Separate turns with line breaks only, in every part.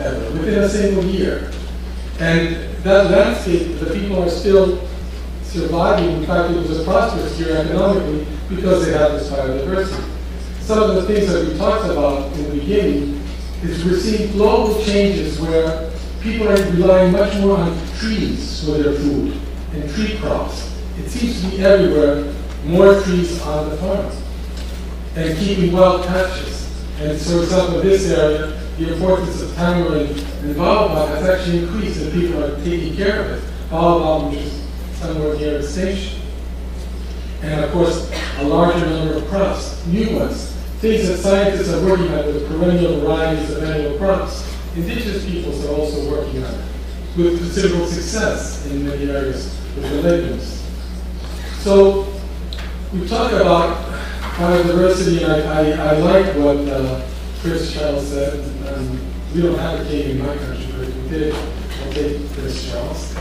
ever, within a single year. And that landscape, the people are still surviving. In fact, it was a prosperous year economically because they had this biodiversity. Some of the things that we talked about in the beginning is we're seeing global changes where people are relying much more on trees for their food and tree crops. It seems to be everywhere, more trees on the farm and keeping wild patches. And so, for example, in this area, the importance of tamarind and baobab has actually increased and people are taking care of it. Baobab, which is somewhere near extinction. And of course, a larger number of crops, new ones, things that scientists are working on with perennial varieties of annual crops. Indigenous peoples are also working on it with considerable success in many areas with the legumes. So we talk about biodiversity, and I like what Chris Charles said. We don't have a king in my country, but if we did, I'll take Chris Charles.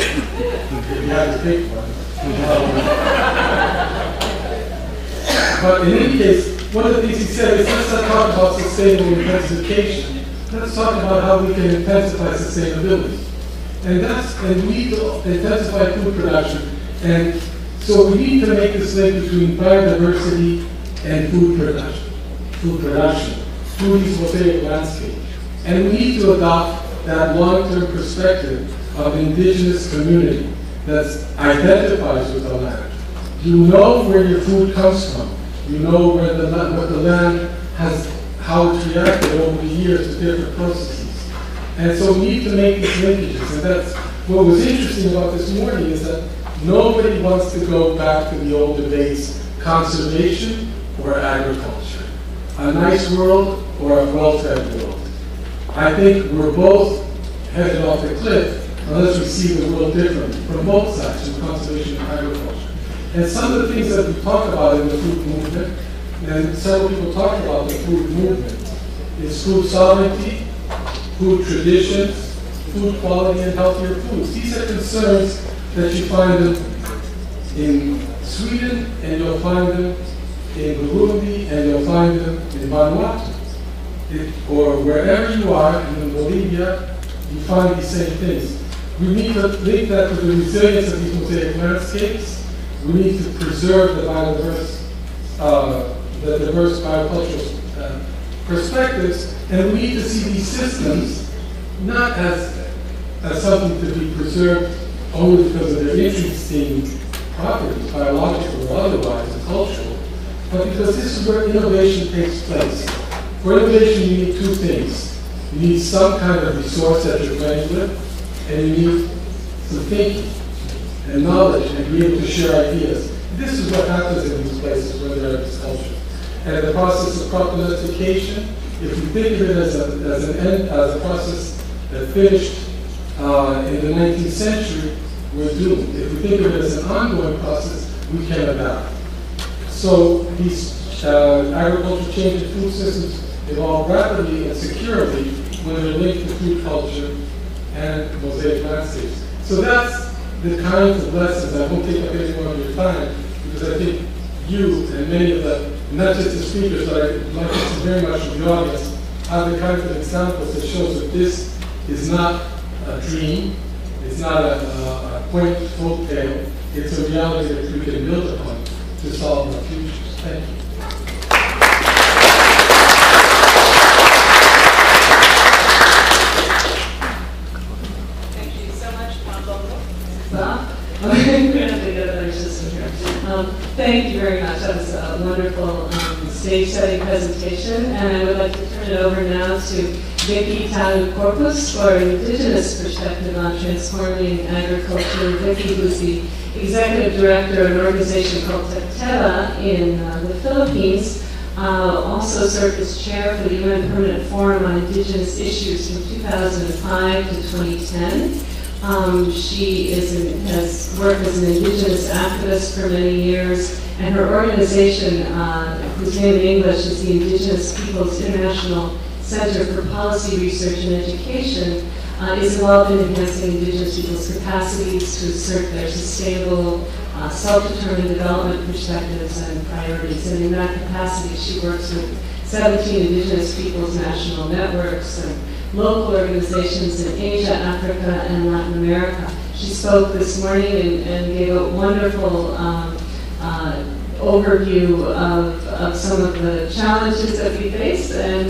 If you had to pick one. But in any case, one of the things he said is, let's not talk about sustainable intensification. Let's talk about how we can intensify sustainability. And we need to intensify food production. And so we need to make this link between biodiversity and food production. Food is mosaic landscape. And we need to adopt that long-term perspective of indigenous community that identifies with the land. You know where your food comes from. You know where what the land has, how it's reacted over the years to different processes. And so we need to make these linkages. And that's what was interesting about this morning is that nobody wants to go back to the old debates, conservation or agriculture, a nice world or a well-fed world. I think we're both headed off the cliff unless we see the world differently from both sides, from conservation and agriculture. And some of the things that we talk about in the food movement, and several people talk about the food movement, is food sovereignty, food traditions, food quality, and healthier foods. These are concerns that you find them in Sweden, and you'll find them in Burundi, and you'll find them in Vanuatu. Or wherever you are, in Bolivia, you find these same things. We need to link that to the resilience of these mosaic landscapes. We need to preserve the diverse biocultural perspectives, and we need to see these systems not as something to be preserved only because of their interesting properties, biological or otherwise, and cultural, but because this is where innovation takes place. For innovation, you need two things. You need some kind of resource that you're playing with, and you need some thinking and knowledge and be able to share ideas. This is what happens in these places where there is culture. And the process of crop domestication, if you think of it as a process that finished in the 19th century, we're doomed. If we think of it as an ongoing process, we can adapt. So these agricultural change in food systems evolve rapidly and securely when they're linked to food culture and mosaic landscapes. So that's the kinds of lessons. I won't take up any more of your time because I think you and many of the, not just the speakers, but I'd like to see very much of the audience, have the kinds of examples that shows that this is not a dream, it's not a quaint folk tale, it's a reality that we can build upon to solve our futures. Thank you.
Thank you very much. That was a wonderful stage-setting presentation, and I would like to turn it over now to Vicki Talu-Corpus for an Indigenous perspective on transforming agriculture. Vicki, who's the Executive Director of an organization called Tectela in the Philippines, also served as Chair for the UN Permanent Forum on Indigenous Issues from 2005 to 2010. She has worked as an Indigenous activist for many years, and her organization, whose name in English is the Indigenous Peoples International Center for Policy Research and Education, is involved in enhancing Indigenous peoples' capacities to assert their sustainable, self-determined development perspectives and priorities. And in that capacity, she works with 17 indigenous peoples national networks and local organizations in Asia, Africa, and Latin America. She spoke this morning and gave a wonderful overview of some of the challenges that we face, and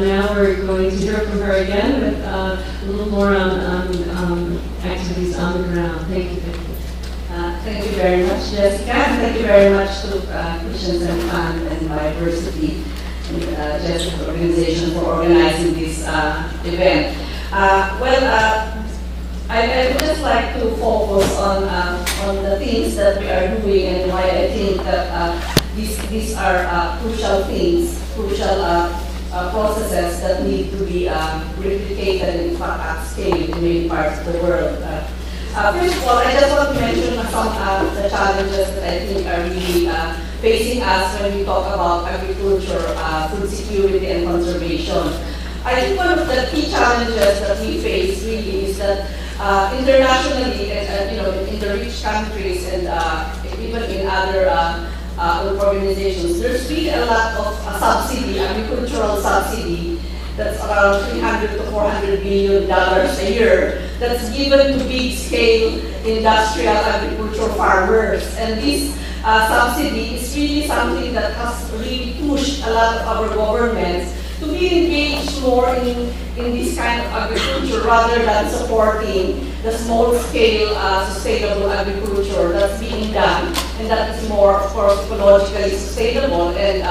now we're going to hear from her again with a little more on activities on the ground. Thank you, Vicki.
Thank you very much, Jessica, and thank you very much to Christians and Fund and Biodiversity and Jessica's organization for organizing this event. I would just like to focus on the things that we are doing and why I think that these are crucial things, crucial processes that need to be replicated in fact at scale in many parts of the world. First of all, I just want to mention some of the challenges that I think are really facing us when we talk about agriculture, food security, and conservation. I think one of the key challenges that we face really is that internationally, in the rich countries and even in other organizations, there's really a lot of subsidy, agricultural subsidy, that's around $300 to $400 billion a year, that's given to big-scale industrial agricultural farmers. And this subsidy is really something that has really pushed a lot of our governments to be engaged more in this kind of agriculture rather than supporting the small-scale sustainable agriculture that's being done, and that is more, of course, ecologically sustainable and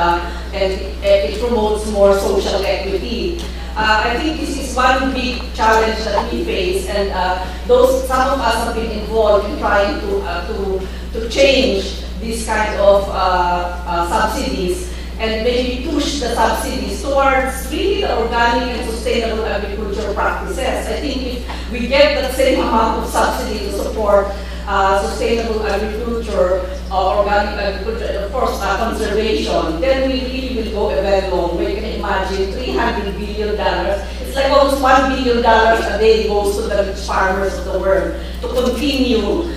it promotes more social equity. I think this is one big challenge that we face, and some of us have been involved in trying to change these kind of subsidies and maybe push the subsidies towards really the organic and sustainable agricultural practices. I think if we get the same amount of subsidy to support sustainable agriculture, organic agriculture, and of course conservation, then we really will go a very long way. You can imagine $300 billion. It's like almost $1 billion a day goes to the rich farmers of the world to continue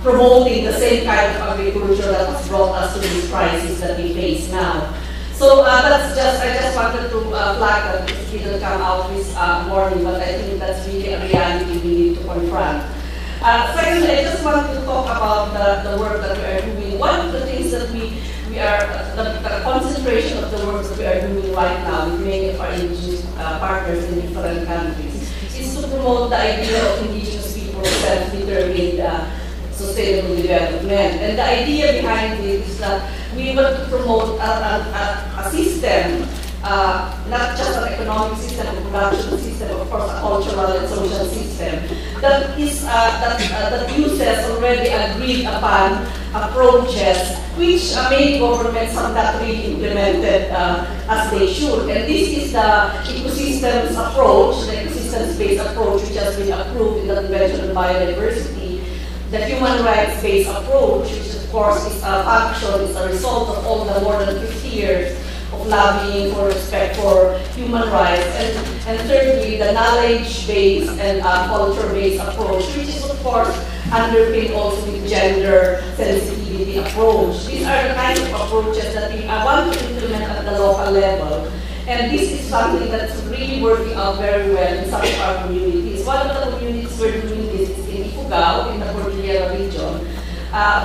promoting the same kind of agriculture that has brought us to this crisis that we face now. So I just wanted to flag that this didn't come out this morning, but I think that's really a reality we need to confront. Secondly, I just want to talk about the work that we are doing. One of the things that we are, the concentration of the work that we are doing right now with many of our indigenous partners in different countries is to promote the idea of indigenous people self-determined sustainable development. And the idea behind it is that we want to promote a system, not just an economic system, a production system, of course a cultural and social system, that uses already agreed upon approaches which many governments have not really implemented as they should. And this is the ecosystems approach, the ecosystems-based approach which has been approved in the Convention on Biodiversity, the human rights-based approach, which of course is a function, is a result of all the more than 50 years of lobbying for respect for human rights, and thirdly, the knowledge-based and culture-based approach, which is of course underpinned also with gender sensitivity approach. These are the kinds of approaches that we want to implement at the local level, and this is something that's really working out very well in some of our communities. One of the communities we're doing this is in Ifugao, in the Cordillera region,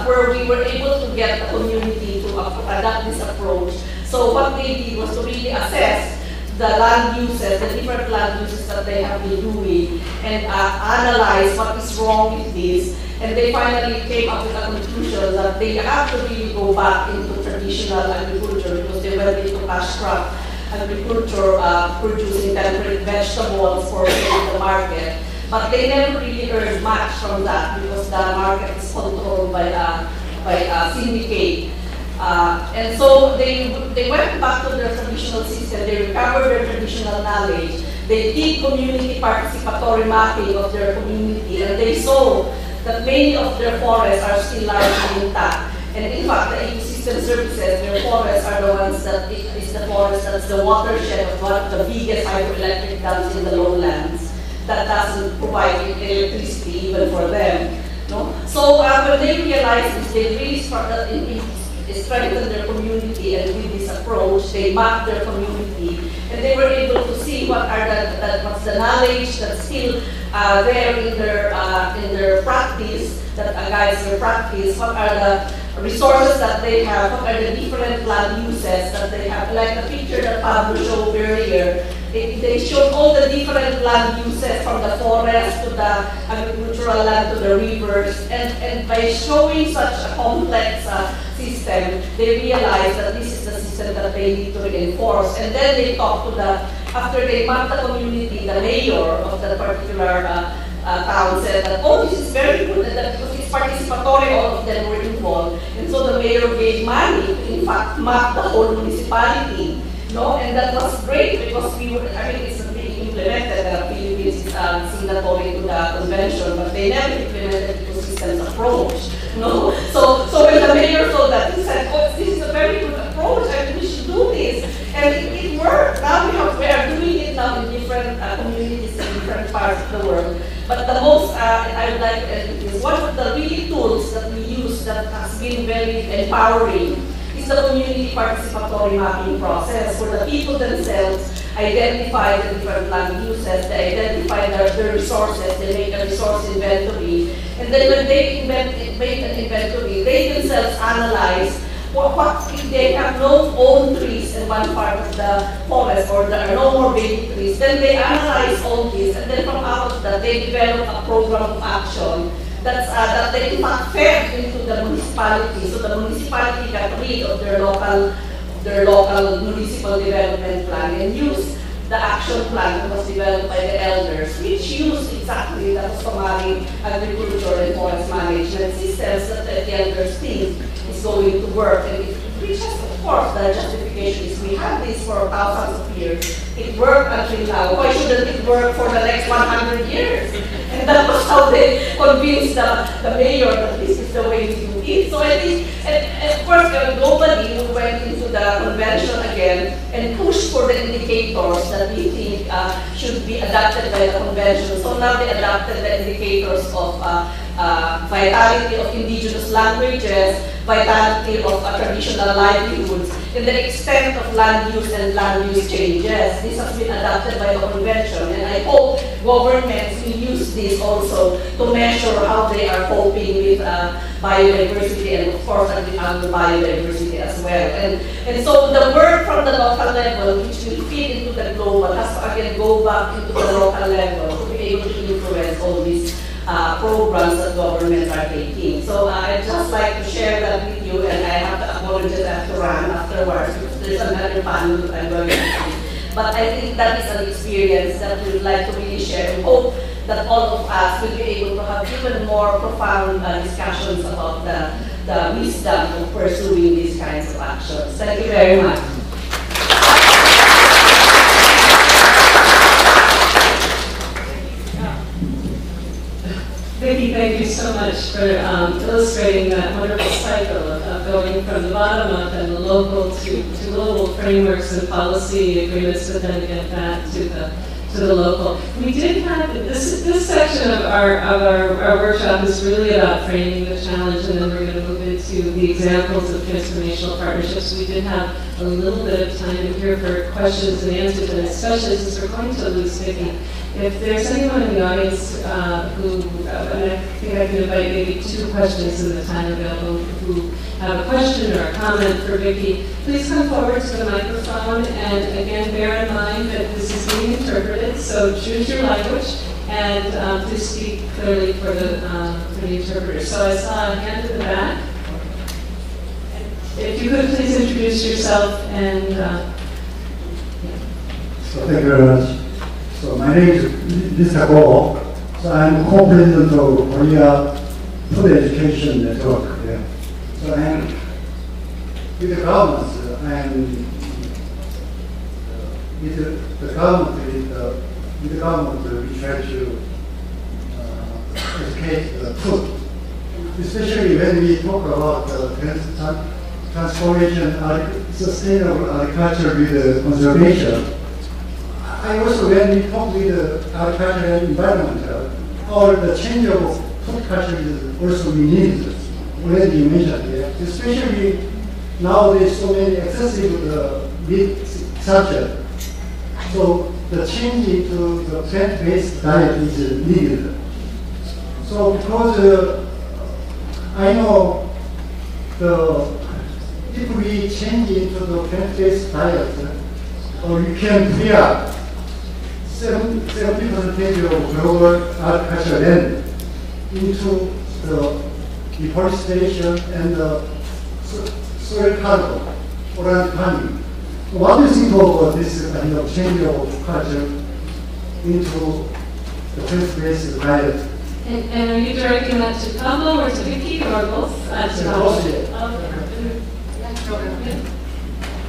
where we were able to get the community to adopt this approach. So what they did was to really assess the land uses, the different land uses that they have been doing, and analyze what is wrong with this. And they finally came up with a conclusion that they have to really go back into traditional agriculture because they went into cash crop agriculture, producing temperate vegetables for the market. But they never really earned much from that because the market is controlled by a syndicate. And so they went back to their traditional system, they recovered their traditional knowledge, they did community participatory mapping of their community, and they saw that many of their forests are still largely intact. And in fact, the ecosystem services, their forests are the ones that is the forest that's the watershed of one of the biggest hydroelectric dams in the lowlands that doesn't provide electricity even for them. No? So when they realized this, they really started strengthen their community, and with this approach, they map their community, and they were able to see what's the knowledge that's still there in their practice, that guides their practice, what are the resources that they have, what are the different land uses that they have. Like the picture that Pablo showed earlier, they showed all the different land uses, from the forest to the agricultural land to the rivers, and by showing such a complex system, they realized that this is the system that they need to reinforce. And then they talked to after they mapped the community, the mayor of that particular town said that, oh, this is very good, and that because it's participatory, all of them were involved. And so the mayor gave money to, in fact, map the whole municipality. No, and that was great because it's being implemented. The Philippines is signatory to the convention, but they never implemented the ecosystem's approach. No, so when the mayor saw that, he said, "Oh, this is a very good approach, and we should do this." And it worked. Now we are doing it now in different communities in different parts of the world. But the most I would like to end is one of the really tools that we use that has been very empowering is the community participatory mapping process, where the people themselves identify the different land uses, they identify their resources, they make a resource inventory, and then when they make an inventory, they themselves analyze what if they have no own trees in one part of the forest, or there are no more baby trees, then they analyze all this, and then from out of that, they develop a program of action that they in fact fed into the municipality. So the municipality got rid of their local municipal development plan and used the action plan that was developed by the elders, which used exactly the customary agriculture and forest management systems that the elders think is going to work. And which has, of course, the justification is we have this for thousands of years. It worked until now. Why shouldn't it work for the next 100 years? And that was how they convinced the mayor that this is the way to do it. So I think, and of course, globally, we went into the convention again and pushed for the indicators that we think should be adopted by the convention. So now they adopted the indicators of vitality of indigenous languages, vitality of traditional livelihoods, and the extent of land use and land use changes. This has been adopted by the convention, and I hope governments will use this also to measure how they are coping with biodiversity, and of course agricultural biodiversity as well. And so the work from the local level, which will feed into the global, has to again go back into the local level to be able to influence all these programs that governments are taking. So I'd just like to share that with you, and I have to apologize to run afterwards because there's another panel that I'm going to do. But I think that is an experience that we would like to really share, and hope that all of us will be able to have even more profound discussions about the wisdom of pursuing these kinds of actions. Thank you very much.
Vicki, thank you so much for illustrating that wonderful cycle of going from the bottom up and the local to global frameworks and policy agreements, but then get back to the local. We did have this section of our workshop is really about framing the challenge, and then we're going to move into the examples of transformational partnerships. We did have a little bit of time here for questions and answers, and especially since we're going to lose Vicki. If there's anyone in the audience and I think I can invite maybe 2 questions in the time available, who have a question or a comment for Vicki, please come forward to the microphone, and again, bear in mind that this is being interpreted, so choose your language, and please speak clearly for the interpreter. So I saw a hand in the back. If you could please introduce yourself and...
So thank you very much. So my name is Mr. Go. So I'm co-president of Korea Food Education Network. Yeah. So I'm with the government. With the government, we try to educate the food, especially when we talk about transformation, sustainable agriculture with conservation. And also when we talk with the agriculture and environment, or the change of food culture is also we need, already you mentioned here, especially now there's so many excessive meat subject. So the change into the plant-based diet is needed. So because I know if we change into the plant-based diet, you can free up 70% of global agricultural land into the deforestation and the soil carbon, organic farming. What do you think of this kind of change of culture into the plant-based diet?
And are you directing that to Pablo or to Vicky or both? To Pablo.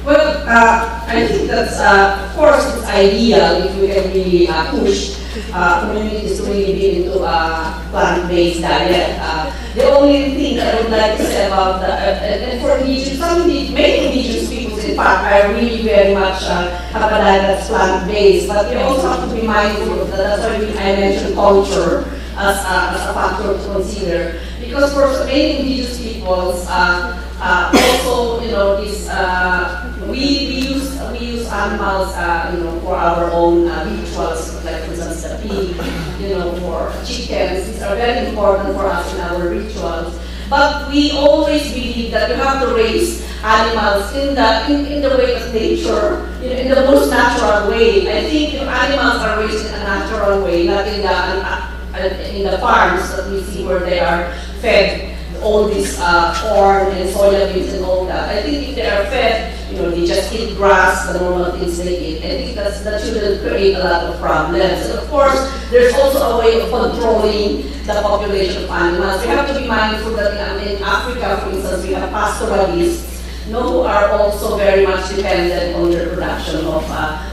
Well, I think that's, of course, it's ideal if we can really push communities to really be into a plant-based diet. The only thing that I would like to say about that, and for indigenous, many indigenous people, in fact, are really very much have a diet that's plant-based, but we also have to be mindful of that. That's why I mentioned culture as a factor to consider. Because for many indigenous peoples, also, this we use animals, for our own rituals, like for instance the pig, for chickens. These are very important for us in our rituals. But we always believe that you have to raise animals in the way of nature, in the most natural way. I think if animals are raised in a natural way, not in the farms that we see where they are fed all this corn and soya beans and all that. I think if they are fed, they just eat grass, the normal things they eat. I think that shouldn't create a lot of problems. And of course, there's also a way of controlling the population of animals. We have to be mindful that in Africa, for instance, we have pastoralists, who are also very much dependent on their production of,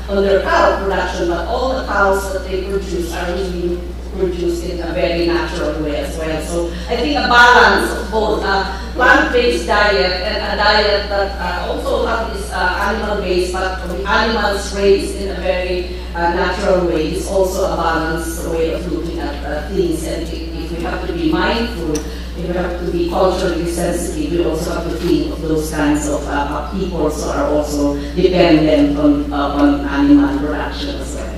on their cow production, but all the cows that they produce are really produced in a very natural way as well. So I think a balance of both a plant-based diet and a diet that also have this animal-based, but with animals raised in a very natural way is also a balanced way of looking at things. And if we have to be mindful, if we have to be culturally sensitive, we also have to think of those kinds of people who are also dependent on animal production as well.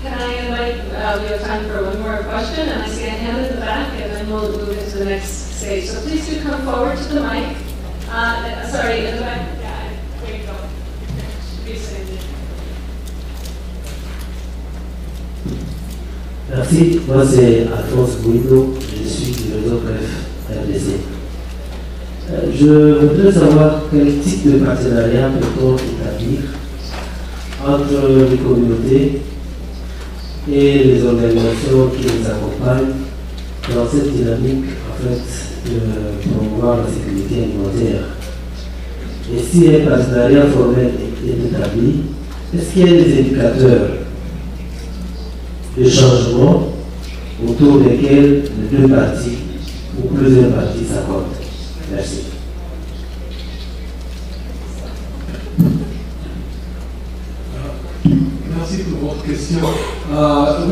Can I invite, we have time for one more question, and I see a hand in the back, and then we'll move into the next stage. So please do come forward to the mic. Sorry, in the back. Yeah, there you go. Please say it.
Merci, moi c'est Alphonse Bouindo, je suis du réseau PREF RDC. Je voudrais savoir quel type de partenariat peut-on établir entre les communautés et les organisations qui les accompagnent dans cette dynamique en fait de promouvoir la sécurité alimentaire. Et si un partenariat formel est établi, est-ce qu'il y a des indicateurs de changement autour desquels les deux parties ou plusieurs parties s'accordent? Merci.
Merci pour votre question.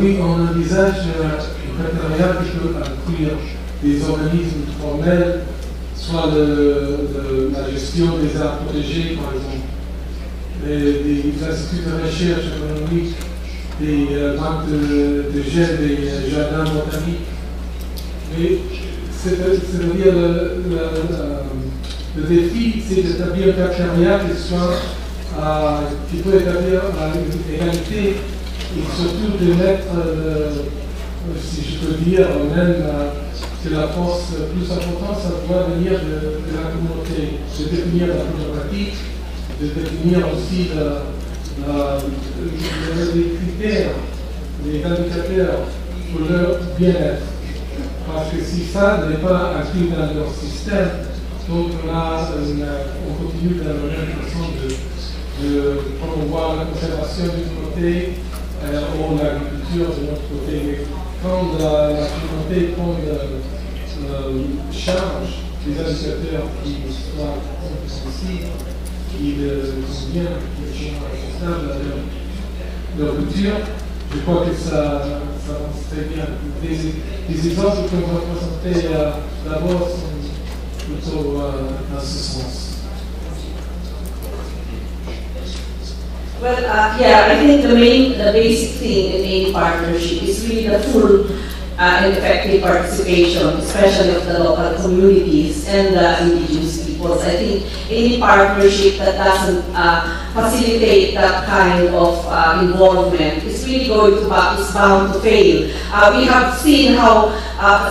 Oui, on envisage un partenariat qui peut inclure des organismes formels, soit la gestion des aires protégées, par exemple, des instituts de recherche économique, des banques de gel, des jardins botaniques. Mais c'est-à-dire le défi, c'est d'établir un partenariat qui peut établir une égalité et surtout de mettre, si je peux dire, même que la force plus importante, ça doit venir de la communauté, de définir la problématique, de définir aussi les critères, les indicateurs pour leur bien-être. Parce que si ça n'est pas inclus dans leur système, donc on continue de la même façon de promouvoir la conservation d'une côté ou l'agriculture de l'autre côté. Quand la communauté prend charge des indicateurs qui soient sensibles, qui conviennent, qui sont acceptables à leur culture, je crois que ça avance très bien. Des exemples qu'on va présenter d'abord sont plutôt dans ce sens.
Well, yeah, I think the basic thing in any partnership is really the full and effective participation, especially of the local communities and the indigenous peoples. I think any partnership that doesn't facilitate that kind of involvement is really is bound to fail. We have seen how,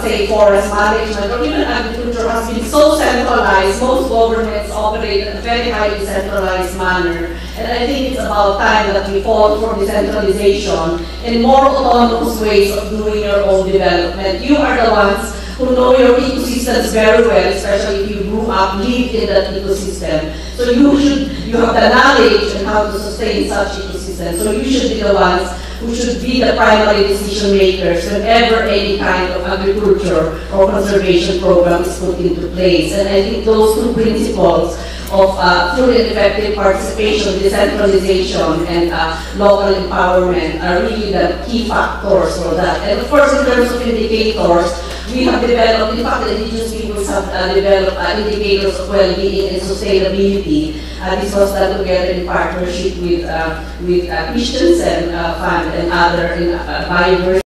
say, forest management or even agriculture has been so centralized. Most governments operate in a very highly centralized manner. And I think it's about time that we fall for decentralization and more autonomous ways of doing your own development. You are the ones who know your ecosystems very well, especially if you grew up, lived in that ecosystem. So you have the knowledge on how to sustain such ecosystems. So you should be the ones who should be the primary decision makers whenever any kind of agriculture or conservation program is put into place. And I think those two principles of full and effective participation, decentralization, and local empowerment are really the key factors for that. And of course, in terms of indicators, we have developed, in fact, the indigenous peoples have developed indicators of well-being and sustainability. This was done together in partnership with Christensen Fund and other biodiversity.